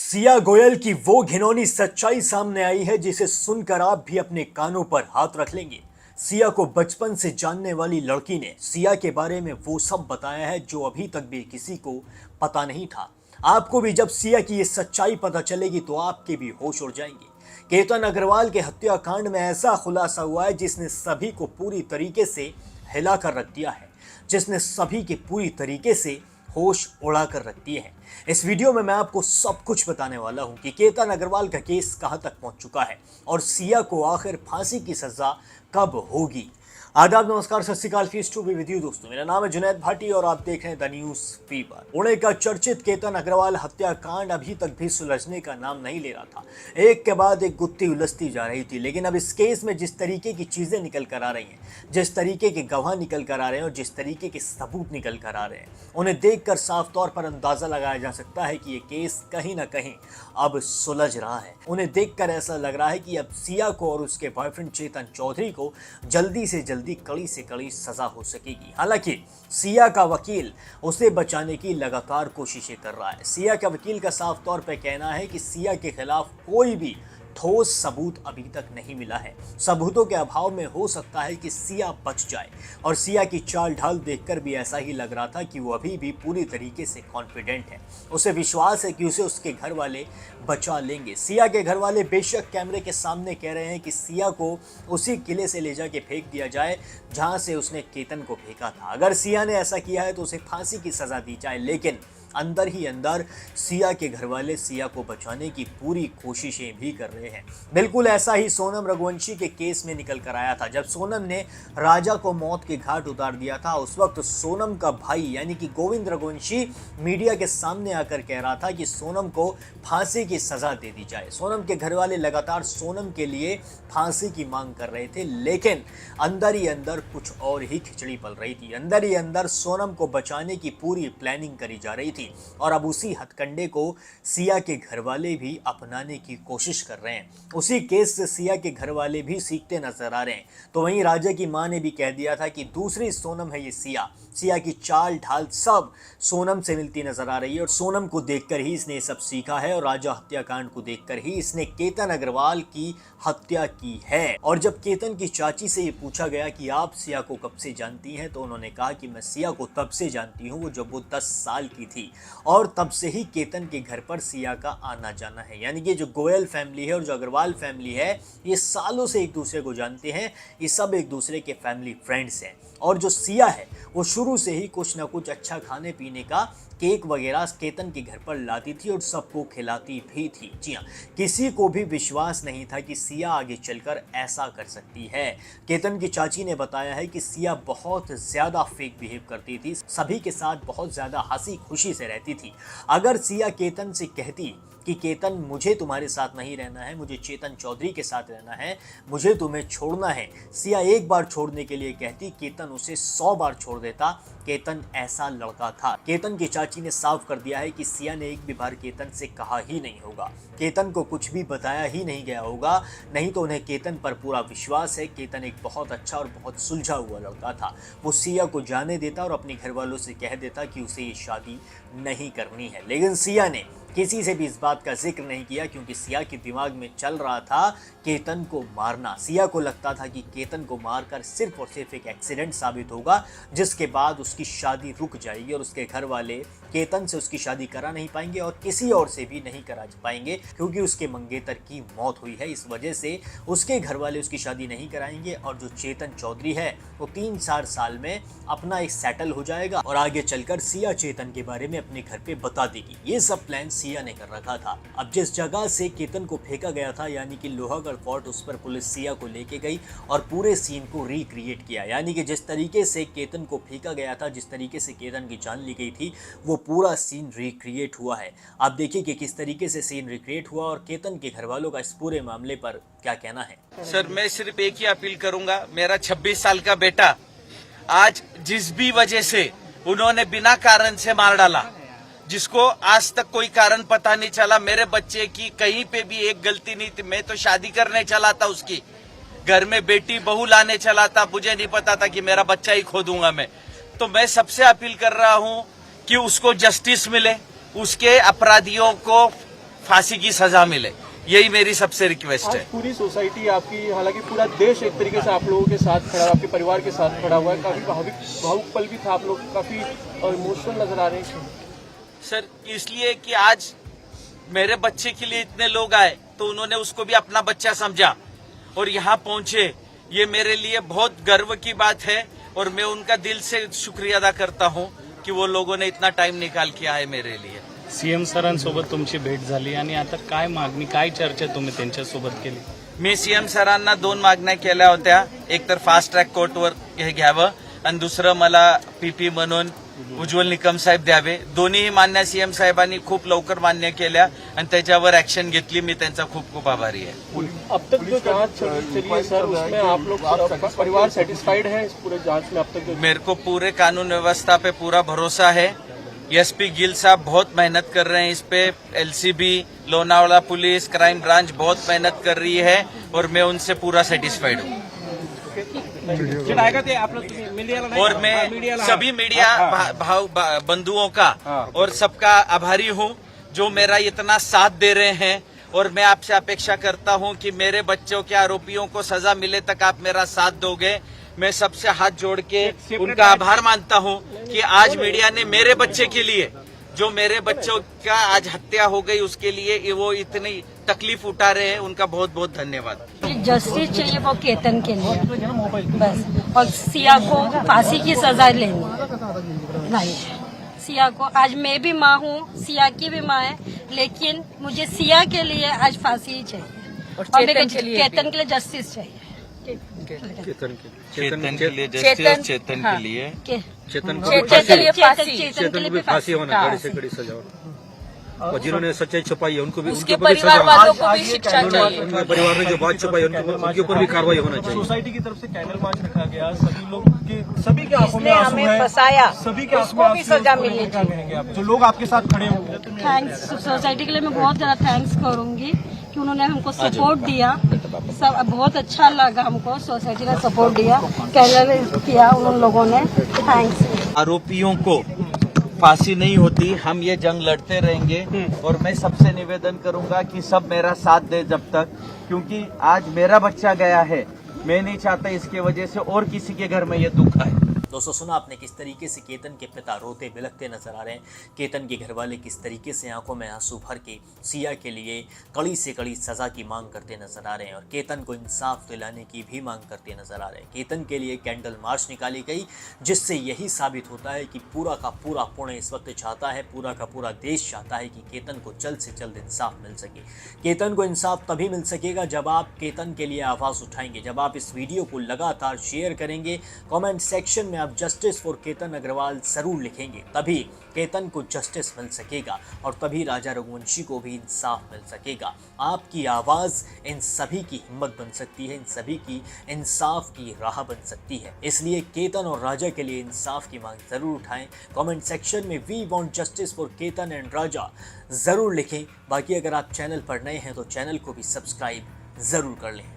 सिया गोयल की वो घिनौनी सच्चाई सामने आई है जिसे सुनकर आप भी अपने कानों पर हाथ रख लेंगे। सिया को बचपन से जानने वाली लड़की ने सिया के बारे में वो सब बताया है जो अभी तक भी किसी को पता नहीं था। आपको भी जब सिया की ये सच्चाई पता चलेगी तो आपके भी होश उड़ जाएंगे। केतन अग्रवाल के हत्याकांड में ऐसा खुलासा हुआ है जिसने सभी को पूरी तरीके से हिला कर रख दिया है, जिसने सभी के पूरी तरीके से होश उड़ा कर रख दिए हैं। इस वीडियो में मैं आपको सब कुछ बताने वाला हूं कि केतन अग्रवाल का केस कहां तक पहुंच चुका है और सिया को आखिर फांसी की सजा कब होगी। आदाब, नमस्कार, सत श्री अकाल, फीस टू बी विद यू दोस्तों। मेरा नाम है जुनैद भाटी और आप देख रहे हैं द न्यूज फीवर। पुणे का चर्चित केतन अग्रवाल हत्याकांड अभी तक भी सुलझने का नाम नहीं ले रहा था। एक के बाद एक गुत्थी उलझती जा रही थी, लेकिन अब इस केस में जिस तरीके की चीजें निकल कर आ रही हैं, जिस तरीके के गवाह निकल कर आ रहे हैं और जिस तरीके के सबूत निकल कर आ रहे हैं, उन्हें देखकर साफ तौर पर अंदाजा लगाया जा सकता है कि ये केस कहीं ना कहीं अब सुलझ रहा है। उन्हें देखकर ऐसा लग रहा है कि अब सिया को और उसके बॉयफ्रेंड चेतन चौधरी को जल्दी से जल्दी कड़ी से कड़ी सजा हो सकेगी। हालांकि सिया का वकील उसे बचाने की लगातार कोशिशें कर रहा है। सिया का वकील का साफ तौर पर कहना है कि सिया के खिलाफ कोई भी ठोस सबूत अभी तक नहीं मिला है। सबूतों के अभाव में हो सकता है कि सिया बच जाए, और सिया की चाल ढाल देखकर भी ऐसा ही लग रहा था कि वो अभी भी पूरी तरीके से कॉन्फिडेंट है। उसे विश्वास है कि उसे उसके घर वाले बचा लेंगे। सिया के घर वाले बेशक कैमरे के सामने कह रहे हैं कि सिया को उसी किले से ले जाके फेंक दिया जाए जहां से उसने केतन को फेंका था। अगर सिया ने ऐसा किया है तो उसे फांसी की सजा दी जाए, लेकिन अंदर ही अंदर सिया के घर वाले सिया को बचाने की पूरी कोशिशें भी कर रहे हैं। बिल्कुल ऐसा ही सोनम रघुवंशी के केस में निकल कर आया था। जब सोनम ने राजा को मौत के घाट उतार दिया था, उस वक्त सोनम का भाई यानी कि गोविंद रघुवंशी मीडिया के सामने आकर कह रहा था कि सोनम को फांसी की सजा दे दी जाए। सोनम के घर वाले लगातार सोनम के लिए फांसी की मांग कर रहे थे, लेकिन अंदर ही अंदर कुछ और ही खिचड़ी पल रही थी। अंदर ही अंदर सोनम को बचाने की पूरी प्लानिंग करी जा रही थी, और अब उसी हथकंडे को सिया के घरवाले भी अपनाने की कोशिश कर रहे हैं। उसी केस से सिया के घरवाले भी सीखते नजर आ रहे हैं। तो वहीं राजा की मां ने भी कह दिया था कि दूसरी सोनम है ये सिया। सिया की चाल ढाल सब सोनम से मिलती नजर आ रही है, और सोनम को देखकर ही इसने सब सीखा है, और राजा हत्याकांड को देखकर ही इसने केतन अग्रवाल की हत्या की है। और जब केतन की चाची से ये पूछा गया कि आप सिया को कब से जानती हैं, तो उन्होंने कहा कि मैं सिया को तब से जानती हूँ जब वो 10 साल की थी, और तब से ही केतन के घर पर सिया का आना जाना है। यानी कि जो गोयल फैमिली है और जो अग्रवाल फैमिली है, ये सालों से एक दूसरे को जानते हैं। ये सब एक दूसरे के फैमिली फ्रेंड्स हैं। और जो सिया है वो शुरू से ही कुछ ना कुछ अच्छा खाने पीने का केक वगैरह केतन के घर पर लाती थी और सबको खिलाती भी थी। जी हाँ, किसी को भी विश्वास नहीं था कि सिया आगे चलकर ऐसा कर सकती है। केतन की चाची ने बताया है कि सिया बहुत ज़्यादा फेक बिहेव करती थी, सभी के साथ बहुत ज़्यादा हंसी खुशी से रहती थी। अगर सिया केतन से कहती कि केतन मुझे तुम्हारे साथ नहीं रहना है, मुझे चेतन चौधरी के साथ रहना है, मुझे तुम्हें छोड़ना है, सिया एक बार छोड़ने के लिए कहती, केतन उसे 100 बार छोड़ देता। केतन ऐसा लड़का था। केतन की चाची ने साफ कर दिया है कि सिया ने एक भी बार केतन से कहा ही नहीं होगा, केतन को कुछ भी बताया ही नहीं गया होगा, नहीं तो उन्हें केतन पर पूरा विश्वास है। केतन एक बहुत अच्छा और बहुत सुलझा हुआ लड़का था। वो सिया को जाने देता और अपने घर वालों से कह देता कि उसे ये शादी नहीं करनी है, लेकिन सिया ने किसी से भी इस बात का जिक्र नहीं किया, क्योंकि सिया के दिमाग में चल रहा था केतन को मारना। सिया को लगता था कि केतन को मारकर सिर्फ और सिर्फ एक एक्सीडेंट साबित होगा, जिसके बाद उसकी शादी रुक जाएगी और उसके घर वाले केतन से उसकी शादी करा नहीं पाएंगे और किसी और से भी नहीं करा पाएंगे, क्योंकि उसके मंगेतर की मौत हुई है। इस वजह से उसके घर वाले उसकी शादी नहीं कराएंगे, और जो चेतन चौधरी है वो 3-4 साल में अपना एक सेटल हो जाएगा और आगे चलकर सिया चेतन के बारे में अपने घर पे बता देगी। ये सब प्लान सिया ने कर रखा था। अब जिस जगह से केतन को फेंका गया था, यानी कि लोहागढ़ फोर्ट, उस पर पुलिस सिया को लेके गई और पूरे सीन को रिक्रिएट किया। यानी कि जिस तरीके से केतन को फेंका गया था, जिस तरीके से केतन की जान ली गई थी, वो पूरा सीन रिक्रिएट हुआ है। आप देखिए कि किस तरीके से सीन रिक्रिएट हुआ और केतन के घर वालों का इस पूरे मामले पर क्या कहना है। सर, मैं सिर्फ एक ही अपील करूंगा, मेरा 26 साल का बेटा आज जिस भी वजह से उन्होंने बिना कारण से मार डाला, जिसको आज तक कोई कारण पता नहीं चला, मेरे बच्चे की कहीं पे भी एक गलती नहीं थी। मैं तो शादी करने चला था, उसकी घर में बेटी बहू लाने चला था, मुझे नहीं पता था कि मेरा बच्चा ही खो दूंगा मैं। तो मैं सबसे अपील कर रहा हूं कि उसको जस्टिस मिले, उसके अपराधियों को फांसी की सजा मिले, यही मेरी सबसे रिक्वेस्ट आज है। पूरी सोसाइटी आपकी, हालांकि पूरा देश एक तरीके से आप लोगों के साथ खड़ा है, आपके परिवार के साथ खड़ा हुआ है। काफी भावुक पल भी था, आप लोग काफी इमोशनल नजर आ रहे हैं। सर इसलिए कि आज मेरे बच्चे के लिए इतने लोग आए तो उन्होंने उसको भी अपना बच्चा समझा और यहाँ पहुंचे, ये मेरे लिए बहुत गर्व की बात है और मैं उनका दिल से शुक्रिया अदा करता हूँ की वो लोगों ने इतना टाइम निकाल के आए मेरे लिए। सीएम सरांसोबत तुमची भेट झाली आणि आता काय मागणी, काय चर्चा तुम्ही त्यांच्यासोबत केली? मी सीएम सरांना 2 मागण्या केल्या होत्या, एक तर फास्ट ट्रॅक कोर्टवर हे घ्यावं आणि दुसरं मला पीपी म्हणून उज्ज्वल निकम साहेब द्यावे। दोन्ही मान्य सीएम साहेबांनी खूप लवकर मान्य केल्या आणि त्याच्यावर ऍक्शन घेतली, मी त्यांचा खूप खूप आभारी आहे। अब तक जो जांच चली है सर, उसमें आप लोग परिवार सेटिस्फाइड है इस पूरे जांच में? अब तक मेरे को पूरे कानून व्यवस्था पे पूरा भरोसा है। एसपी गिल साहब बहुत मेहनत कर रहे हैं इस पे, LCB, Lonavala police, crime branch बहुत मेहनत कर रही है और मैं उनसे पूरा सेटिस्फाइड हूँ। और मैं सभी मीडिया भाव बंधुओं का और सबका आभारी हूँ जो मेरा इतना साथ दे रहे हैं और मैं आपसे अपेक्षा करता हूँ कि मेरे बच्चों के आरोपियों को सजा मिले तक आप मेरा साथ दोगे। मैं सबसे हाथ जोड़ के उनका आभार मानता हूँ कि आज मीडिया ने मेरे बच्चे के लिए, जो मेरे बच्चों का आज हत्या हो गई उसके लिए वो इतनी तकलीफ उठा रहे हैं, उनका बहुत बहुत धन्यवाद। जस्टिस चाहिए वो केतन के लिए बस, और सिया को फांसी की सजा लेनी नहीं। सिया को, आज मैं भी माँ हूँ, सिया की भी माँ है, लेकिन मुझे सिया के लिए आज फांसी ही चाहिए और केतन के लिए जस्टिस चाहिए। चेतन के लिए जस्टिस, चेतन के लिए चेतन के लिए फांसी होना, कड़ी से कड़ी सजा होना। और जिन्होंने सच्चाई छुपाई है उनको भी, उसके परिवार वालों को भी शिक्षा चाहिए। उनके परिवार ने जो बात छुपाई उनके ऊपर भी कार्रवाई होना चाहिए। सोसाइटी की तरफ से कैंडल मार्च रखा गया, सभी के आंखों में आंसू हमें है, फंसाया, सभी के आंसू में आंसू है। सजा मिलनी क्या कहेंगे आप, जो लोग आपके साथ खड़े होंगे? थैंक्स सोसाइटी के लिए मैं बहुत ज्यादा थैंक्स करूंगी कि उन्होंने हमको सपोर्ट दिया। सब बहुत अच्छा लगा, हमको सोसाइटी ने सपोर्ट दिया, कैंडल किया उन लोगों ने, थैंक्स। आरोपियों को फांसी नहीं होती, हम ये जंग लड़ते रहेंगे और मैं सबसे निवेदन करूंगा कि सब मेरा साथ दे जब तक, क्योंकि आज मेरा बच्चा गया है, मैं नहीं चाहता इसके वजह से और किसी के घर में ये दुख आए। दोस्तों सुना आपने किस तरीके से केतन के पिता रोते बिलखते नजर आ रहे हैं। केतन के घर वाले किस तरीके से आंखों में आंसू भर के सिया के लिए कड़ी से कड़ी सजा की मांग करते नजर आ रहे हैं और केतन को इंसाफ दिलाने की भी मांग करते नजर आ रहे हैं। केतन के लिए कैंडल मार्च निकाली गई, जिससे यही साबित होता है कि पूरा का पूरा पुणे इस वक्त चाहता है, पूरा का पूरा देश चाहता है कि केतन को जल्द से जल्द इंसाफ मिल सके। केतन को इंसाफ तभी मिल सकेगा जब आप केतन के लिए आवाज़ उठाएंगे, जब आप इस वीडियो को लगातार शेयर करेंगे, कमेंट सेक्शन में आप जस्टिस फॉर केतन अग्रवाल जरूर लिखेंगे, तभी केतन को जस्टिस मिल सकेगा और तभी राजा रघुवंशी को भी इंसाफ मिल सकेगा। आपकी आवाज़ इन सभी की हिम्मत बन सकती है, इन सभी की इंसाफ की राह बन सकती है। इसलिए केतन और राजा के लिए इंसाफ की मांग जरूर उठाएं। कमेंट सेक्शन में we want justice for Ketan and Raja जरूर लिखें। बाकी अगर आप चैनल पर नए हैं तो चैनल को भी सब्सक्राइब जरूर कर लें।